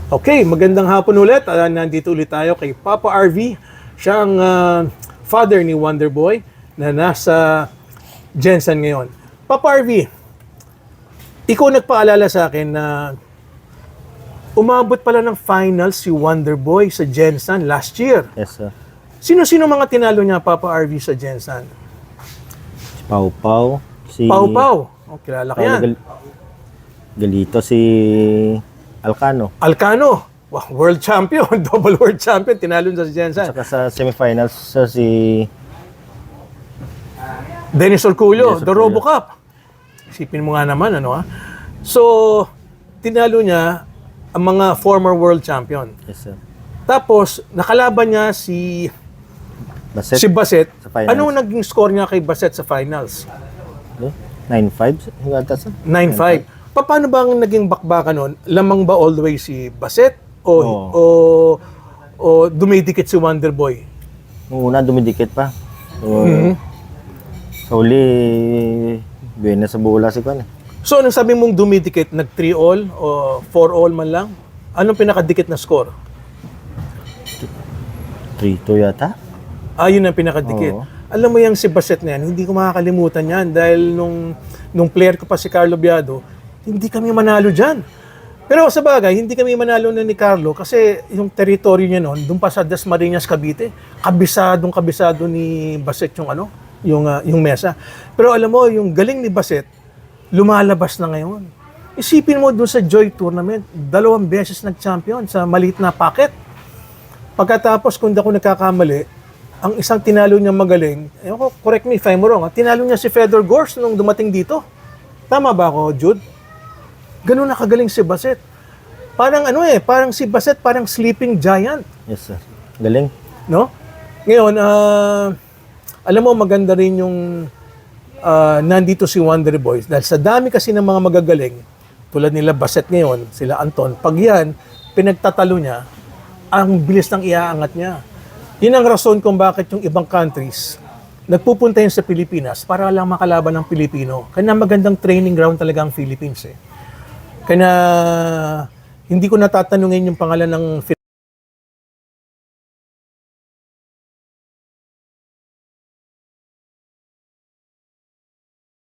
Okay, magandang hapon ulit. Nandito ulit tayo kay Papa RV. Siya ang father ni Wonderboy na nasa Jensen ngayon. Papa RV, ikaw nagpaalala sa akin na umabot pala ng finals si Wonderboy sa Jensen last year. Yes, sir. Sino-sino mga tinalo niya, Papa RV, sa Jensen? Si Pau Pau. Si Pau Pau. Oh, kilala ka yan. Galito, si Alcano. Alcano. Wow, world champion. Double world champion. Tinalo sa Jensen. Saka sa semifinals, sir, si Dennis Orcullo, Dennis the Orcullo. RoboCup. Isipin mo nga naman, ano ha? So, tinalo niya ang mga former world champion. yes, sir. Tapos, nakalaban niya si Baset. Sa finals. Ano naging score niya kay Baset sa finals? 9-5, hingata, sir. 9-5. Paano ba ang naging bakbakan nun? Lamang ba all the way si Baset? O dumidikit si Wonderboy? Nung una, dumidikit pa. So, sa huli, buwena sa bola si Kwan. So, nang sabi mong dumidikit, nag 3-all o 4-all man lang? Anong pinakadikit na score? 3-2 yata. Yun ang pinakadikit. Oo. Alam mo yung si Baset na yan, hindi ko makakalimutan yan dahil nung player ko pa si Carlo Biado, hindi kami manalo dyan. Pero sa bagay, hindi kami manalo na ni Carlo kasi yung teritoryo niya noon, doon pa sa Dasmariñas, Cavite, kabisado ni Baset yung mesa. Pero alam mo, yung galing ni Baset, lumalabas na ngayon. Isipin mo doon sa Joy Tournament, 2 beses nag-champion sa maliit na packet. Pagkatapos, kung di ako nagkakamali, ang isang tinalo niya magaling, correct me if I'm wrong, tinalo niya si Fedor Gorst nung dumating dito. Tama ba ako, Jude? Ganun na kagaling si Baset. Parang si Baset, parang sleeping giant. Yes, sir. Galing. No? Ngayon, alam mo, maganda rin yung nandito si Wonderboy. Dahil sa dami kasi ng mga magagaling, tulad nila Baset ngayon, sila Anton, pag yan, pinagtatalo niya, ang bilis ng iaangat niya. Yun ang rason kung bakit yung ibang countries nagpupunta yun sa Pilipinas para lang makalaban ng Pilipino. Kaya magandang training ground talaga ang Philippines eh. Kaya hindi ko natatanungin yung pangalan ng